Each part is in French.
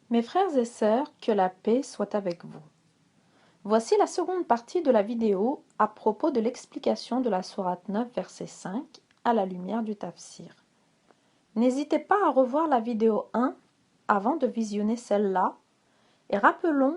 Mes frères et sœurs, que la paix soit avec vous. Voici la seconde partie de la vidéo à propos de l'explication de la sourate 9, verset 5, à la lumière du tafsir. N'hésitez pas à revoir la vidéo 1 avant de visionner celle-là et rappelons,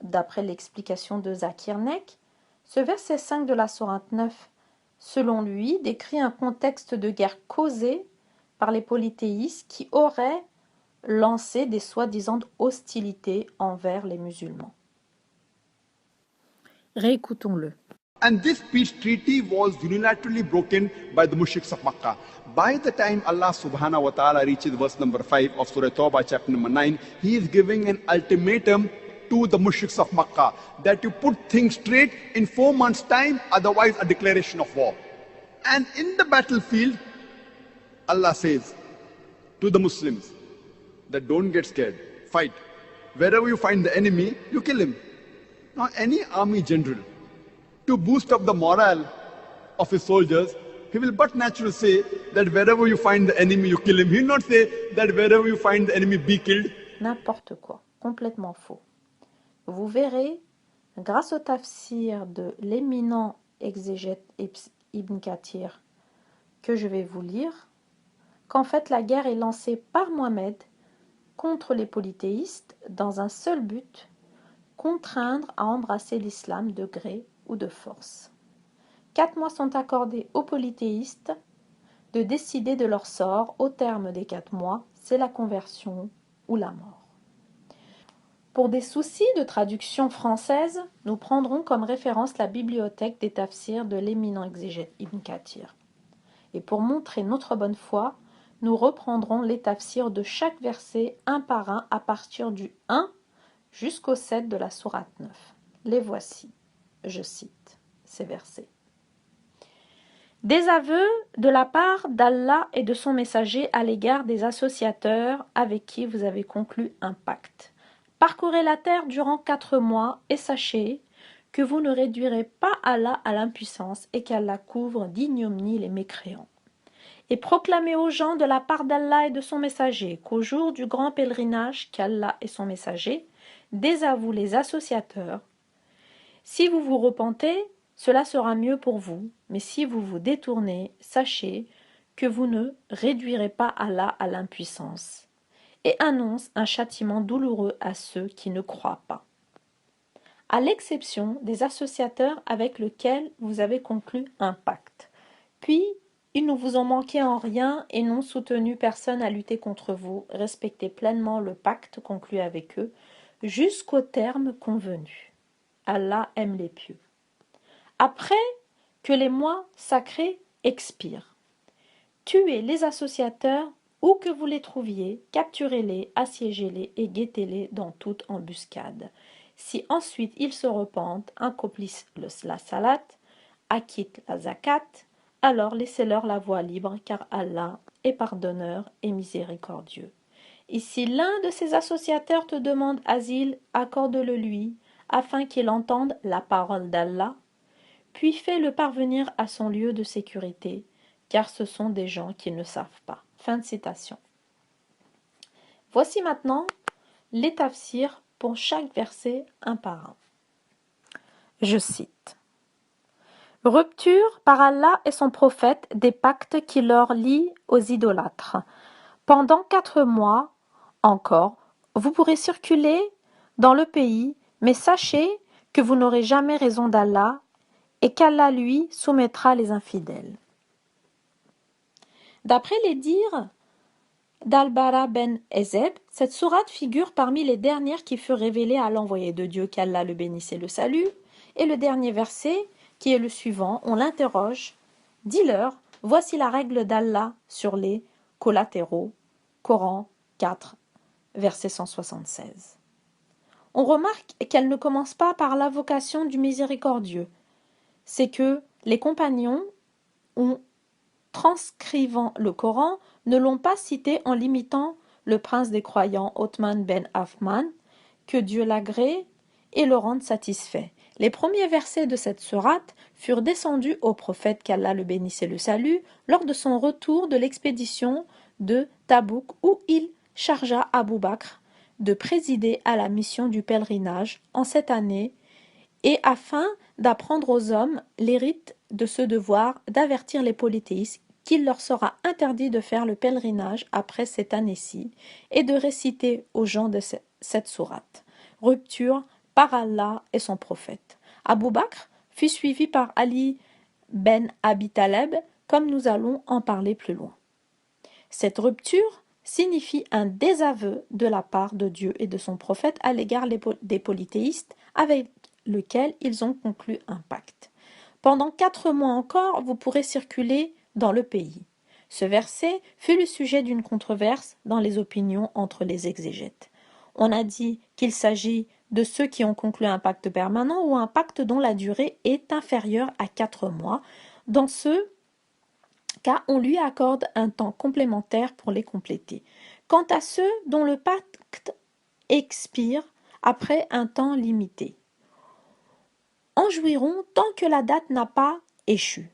d'après l'explication de Zakir Nek, ce verset 5 de la sourate 9, selon lui, décrit un contexte de guerre causé par les polythéistes qui auraient lancé des soi-disant hostilités envers les musulmans. Réécoutons-le. And this peace treaty was unilaterally broken by the mushriks of Makkah. By the time Allah subhanahu wa ta'ala reaches verse number 5 of Surah Tawbah chapter number 9, he is giving an ultimatum to the mushriks of Makkah that you put things straight in 4 months' time, otherwise a declaration of war. And in the battlefield, Allah says to the Muslims that don't get scared, fight. Wherever you find the enemy, you kill him. Now any army general, to boost up the morale of his soldiers, he will but naturally say that wherever you find the enemy, you kill him. He will not say that wherever you find the enemy, be killed. N'importe quoi, complètement faux. Vous verrez, grâce au tafsir de l'éminent exégète Ibn Kathir que je vais vous lire, qu'en fait la guerre est lancée par Mohammed contre les polythéistes dans un seul but, contraindre à embrasser l'islam de gré ou de force. 4 mois sont accordés aux polythéistes de décider de leur sort. Au terme des 4 mois, c'est la conversion ou la mort. Pour des soucis de traduction française, nous prendrons comme référence la bibliothèque des tafsirs de l'éminent exégète Ibn Kathir. Et pour montrer notre bonne foi, nous reprendrons les tafsirs de chaque verset un par un à partir du 1 jusqu'au 7 de la sourate 9. Les voici, je cite ces versets. Des aveux de la part d'Allah et de son messager à l'égard des associateurs avec qui vous avez conclu un pacte. Parcourez la terre durant 4 mois et sachez que vous ne réduirez pas Allah à l'impuissance et qu'Allah couvre d'ignominie les mécréants. Et proclamez aux gens de la part d'Allah et de son messager qu'au jour du grand pèlerinage qu'Allah et son messager désavouent les associateurs. Si vous vous repentez, cela sera mieux pour vous, mais si vous vous détournez, sachez que vous ne réduirez pas Allah à l'impuissance, et annonce un châtiment douloureux à ceux qui ne croient pas. À l'exception des associateurs avec lesquels vous avez conclu un pacte. Puis, ils ne vous ont manqué en rien et n'ont soutenu personne à lutter contre vous. Respectez pleinement le pacte conclu avec eux jusqu'au terme convenu. Allah aime les pieux. Après que les mois sacrés expirent, tuez les associateurs où que vous les trouviez, capturez-les, assiégez-les et guettez-les dans toute embuscade. Si ensuite ils se repentent, accomplissent la salat, acquittent la zakat, alors laissez-leur la voie libre, car Allah est pardonneur et miséricordieux. Et si l'un de ces associateurs te demande asile, accorde-le lui, afin qu'il entende la parole d'Allah, puis fais-le parvenir à son lieu de sécurité, car ce sont des gens qui ne savent pas. Fin de citation. Voici maintenant les tafsirs pour chaque verset un par un. Je cite. Rupture par Allah et son prophète des pactes qui leur lient aux idolâtres. Pendant 4 mois encore, vous pourrez circuler dans le pays, mais sachez que vous n'aurez jamais raison d'Allah et qu'Allah lui soumettra les infidèles. D'après les dires d'Al-Bara ben Ezeb, cette sourate figure parmi les dernières qui furent révélées à l'envoyé de Dieu, qu'Allah le bénisse et le salue, et le dernier verset, qui est le suivant, on l'interroge. Dis-leur, voici la règle d'Allah sur les collatéraux. Coran 4, verset 176. On remarque qu'elle ne commence pas par l'invocation du miséricordieux. C'est que les compagnons, transcrivant le Coran, ne l'ont pas cité en limitant le prince des croyants, Othman ben Affan, que Dieu l'agrée et le rende satisfait. Les premiers versets de cette sourate furent descendus au prophète, qu'Allah le bénisse et le salue, lors de son retour de l'expédition de Tabouk où il chargea Abu Bakr de présider à la mission du pèlerinage en cette année et afin d'apprendre aux hommes les rites de ce devoir d'avertir les polythéistes qu'il leur sera interdit de faire le pèlerinage après cette année-ci et de réciter aux gens de cette sourate. Rupture par Allah et son prophète. Abu Bakr fut suivi par Ali ben Abi Taleb, comme nous allons en parler plus loin. Cette rupture signifie un désaveu de la part de Dieu et de son prophète à l'égard des polythéistes avec lequel ils ont conclu un pacte. Pendant 4 mois encore, vous pourrez circuler dans le pays. Ce verset fut le sujet d'une controverse dans les opinions entre les exégètes. On a dit qu'il s'agit de ceux qui ont conclu un pacte permanent ou un pacte dont la durée est inférieure à 4 mois. Dans ce cas, on lui accorde un temps complémentaire pour les compléter. Quant à ceux dont le pacte expire après un temps limité, en jouiront tant que la date n'a pas échu.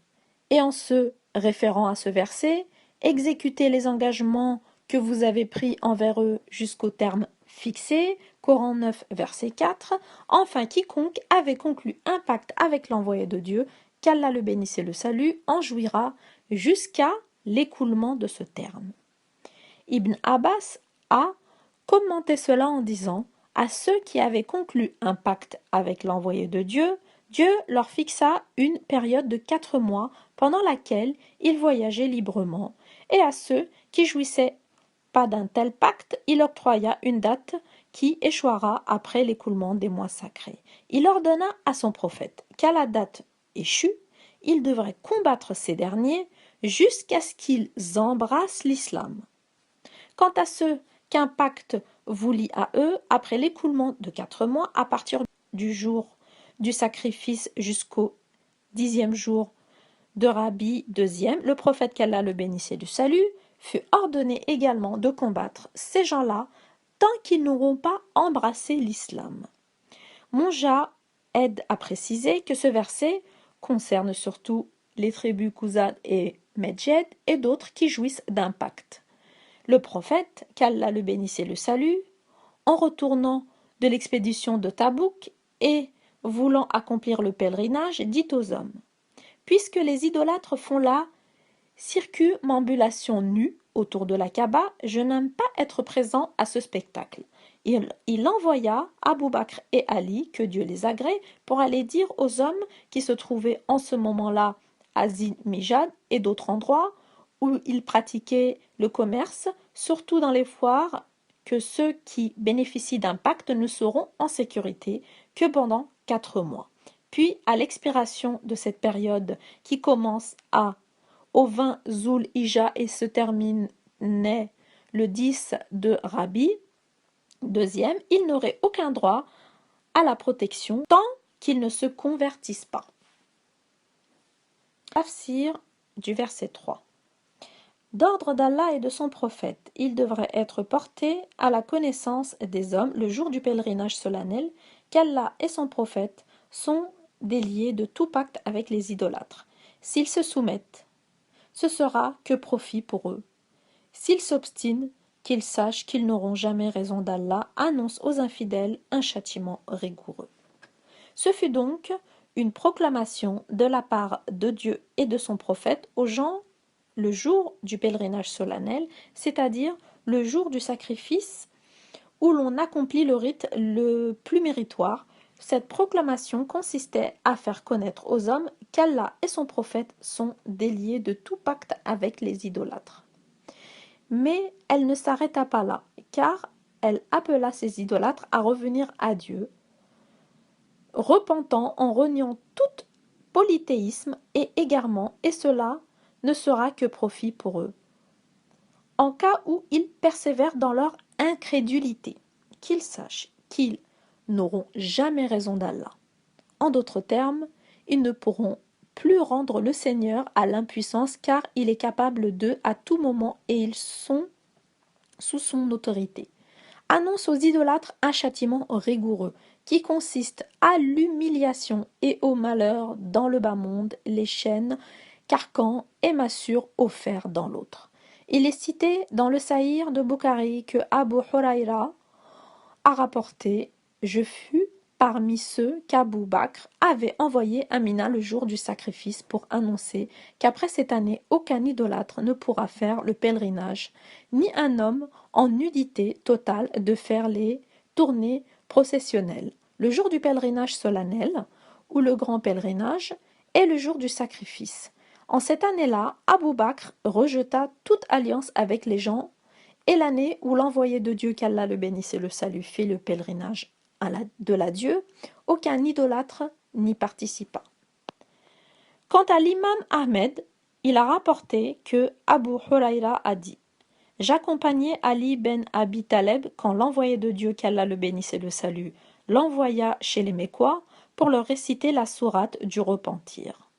Et en se référant à ce verset, exécutez les engagements que vous avez pris envers eux jusqu'au terme fixé, Coran 9, verset 4. Enfin, quiconque avait conclu un pacte avec l'envoyé de Dieu, qu'Allah le bénisse et le salue, en jouira jusqu'à l'écoulement de ce terme. Ibn Abbas a commenté cela en disant « À ceux qui avaient conclu un pacte avec l'envoyé de Dieu, Dieu leur fixa une période de 4 mois pendant laquelle ils voyageaient librement, et à ceux qui jouissaient pas d'un tel pacte, il octroya une date qui échouera après l'écoulement des mois sacrés. Il ordonna à son prophète qu'à la date échue, il devrait combattre ces derniers jusqu'à ce qu'ils embrassent l'islam. Quant à ceux qu'un pacte vous lie à eux, après l'écoulement de 4 mois, à partir du jour du sacrifice jusqu'au 10e jour de Rabi II, le prophète qu'Allah le bénissait du salut, fut ordonné également de combattre ces gens-là tant qu'ils n'auront pas embrassé l'islam. Monja aide à préciser que ce verset concerne surtout les tribus Khuzad et Medjed et d'autres qui jouissent d'un pacte. Le prophète, qu'Allah le bénisse et le salue, en retournant de l'expédition de Tabouk et voulant accomplir le pèlerinage, dit aux hommes « Puisque les idolâtres font la circumambulation nue autour de la Kaaba, je n'aime pas être présent à ce spectacle. » Il envoya Abu Bakr et Ali, que Dieu les agrée, pour aller dire aux hommes qui se trouvaient en ce moment-là à Zin Mijad et d'autres endroits où ils pratiquaient le commerce, surtout dans les foires, que ceux qui bénéficient d'un pacte ne seront en sécurité que pendant 4 mois. Puis, à l'expiration de cette période qui commence au 20 Zul Hijja et se terminait le 10 de Rabi II, ils n'auraient aucun droit à la protection tant qu'ils ne se convertissent pas. Tafsir du verset 3. D'ordre d'Allah et de son prophète, il devrait être porté à la connaissance des hommes le jour du pèlerinage solennel qu'Allah et son prophète sont déliés de tout pacte avec les idolâtres. S'ils se soumettent, ce sera que profit pour eux. S'ils s'obstinent, qu'ils sachent qu'ils n'auront jamais raison d'Allah, annonce aux infidèles un châtiment rigoureux. Ce fut donc une proclamation de la part de Dieu et de son prophète aux gens le jour du pèlerinage solennel, c'est-à-dire le jour du sacrifice où l'on accomplit le rite le plus méritoire. Cette proclamation consistait à faire connaître aux hommes qu'Allah et son prophète sont déliés de tout pacte avec les idolâtres. Mais elle ne s'arrêta pas là, car elle appela ces idolâtres à revenir à Dieu, repentant en reniant tout polythéisme et égarement, et cela ne sera que profit pour eux. En cas où ils persévèrent dans leur incrédulité, qu'ils sachent qu'ils n'auront jamais raison d'Allah. En d'autres termes, ils ne pourront plus rendre le Seigneur à l'impuissance car il est capable d'eux à tout moment et ils sont sous son autorité. Annonce aux idolâtres un châtiment rigoureux qui consiste à l'humiliation et au malheur dans le bas monde, les chaînes, carcans et massures offerts dans l'autre. Il est cité dans le Sahih de Bukhari que Abu Huraira a rapporté « Je fus parmi ceux qu'Abou Bakr avait envoyé à Mina le jour du sacrifice pour annoncer qu'après cette année, aucun idolâtre ne pourra faire le pèlerinage, ni un homme en nudité totale de faire les tournées processionnelles. Le jour du pèlerinage solennel, ou le grand pèlerinage, est le jour du sacrifice. En cette année-là, Abou Bakr rejeta toute alliance avec les gens et l'année où l'envoyé de Dieu, qu'Allah le bénisse et le salue, fit le pèlerinage de l'adieu, aucun idolâtre n'y participa. Quant à l'imam Ahmed, il a rapporté que Abu Huraira a dit « J'accompagnais Ali ben Abi Taleb quand l'envoyé de Dieu, qu'Allah le bénisse et le salue, l'envoya chez les Mécois pour leur réciter la sourate du repentir.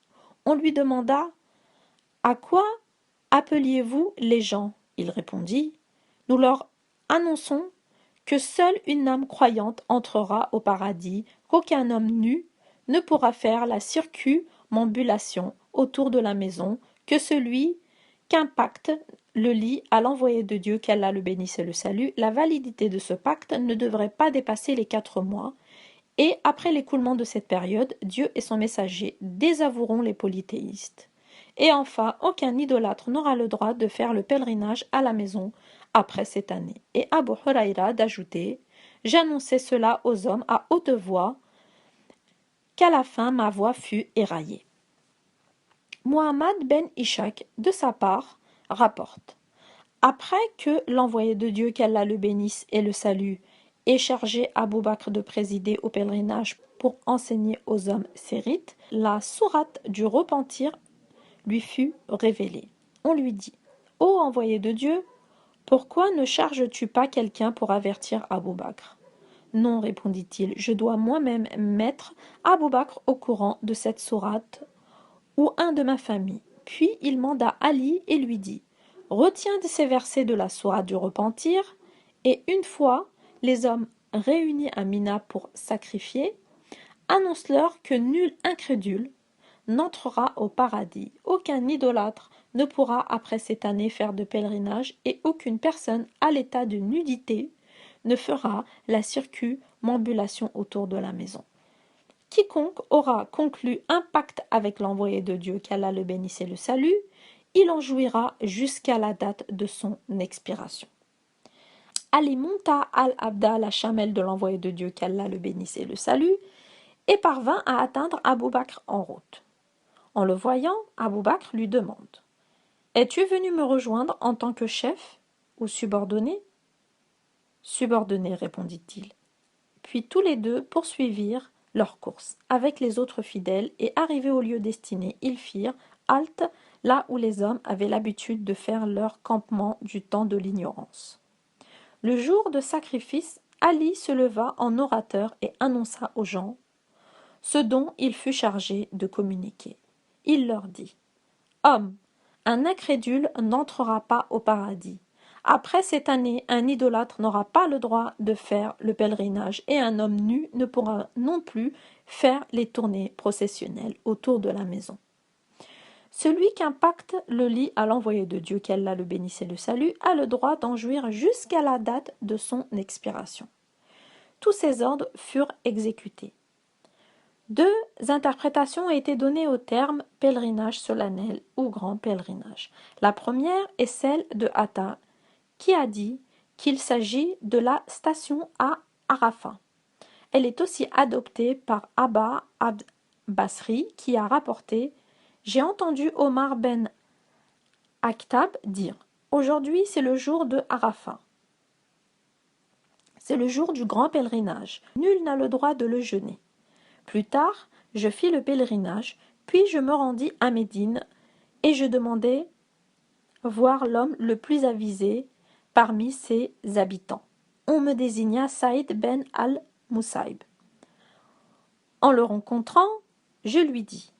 On lui demanda « À quoi appeliez-vous les gens ?» Il répondit « Nous leur annonçons que seule une âme croyante entrera au paradis, qu'aucun homme nu ne pourra faire la circumambulation autour de la maison, que celui qu'un pacte le lie à l'envoyé de Dieu, qu'Allah le bénisse et le salue, la validité de ce pacte ne devrait pas dépasser les 4 mois, et après l'écoulement de cette période, Dieu et son messager désavoueront les polythéistes. Et enfin, aucun idolâtre n'aura le droit de faire le pèlerinage à la maison après cette année. Et Abu Huraira d'ajouter « J'annonçais cela aux hommes à haute voix, qu'à la fin ma voix fut éraillée. » Muhammad ben Ishaq, de sa part, rapporte « Après que l'envoyé de Dieu, qu'Allah le bénisse et le salue, ait chargé Abou Bakr de présider au pèlerinage pour enseigner aux hommes ses rites, la sourate du repentir lui fut révélée. On lui dit « Ô envoyé de Dieu, pourquoi ne charges-tu pas quelqu'un pour avertir Abou Bakr ?» Non, répondit-il, je dois moi-même mettre Abou Bakr au courant de cette sourate ou un de ma famille. Puis il manda Ali et lui dit « Retiens de ces versets de la sourate du repentir, et une fois les hommes réunis à Mina pour sacrifier, annonce-leur que nul incrédule n'entrera au paradis. Aucun idolâtre ne pourra après cette année faire de pèlerinage et aucune personne à l'état de nudité ne fera la circumambulation autour de la maison. Quiconque aura conclu un pacte avec l'envoyé de Dieu, qu'Allah le bénisse et le salue, il en jouira jusqu'à la date de son expiration. » Ali monta al-Abda, la chamelle de l'envoyé de Dieu, qu'Allah le bénisse et le salue, et parvint à atteindre Abou Bakr en route. En le voyant, Abou Bakr lui demande « Es-tu venu me rejoindre en tant que chef ou subordonné ?»« Subordonné, répondit-il. Puis tous les deux poursuivirent leur course avec les autres fidèles et arrivés au lieu destiné, ils firent halte là où les hommes avaient l'habitude de faire leur campement du temps de l'ignorance. Le jour de sacrifice, Ali se leva en orateur et annonça aux gens ce dont il fut chargé de communiquer. Il leur dit « Hommes, un incrédule n'entrera pas au paradis. Après cette année, un idolâtre n'aura pas le droit de faire le pèlerinage et un homme nu ne pourra non plus faire les tournées processionnelles autour de la maison. Celui qu'un pacte le lie à l'envoyé de Dieu, qu'Allah le bénisse et le salue, a le droit d'en jouir jusqu'à la date de son expiration. » Tous ces ordres furent exécutés. 2 interprétations ont été données au terme pèlerinage solennel ou grand pèlerinage. La première est celle de Atta, qui a dit qu'il s'agit de la station à Arafat. Elle est aussi adoptée par Abba Abd Basri, qui a rapporté « J'ai entendu Omar ben Akhtab dire « Aujourd'hui c'est le jour de Arafat. C'est le jour du grand pèlerinage. Nul n'a le droit de le jeûner. Plus tard, je fis le pèlerinage, puis je me rendis à Médine et je demandai voir l'homme le plus avisé parmi ses habitants. On me désigna Saïd ben al-Moussaïb. En le rencontrant, je lui dis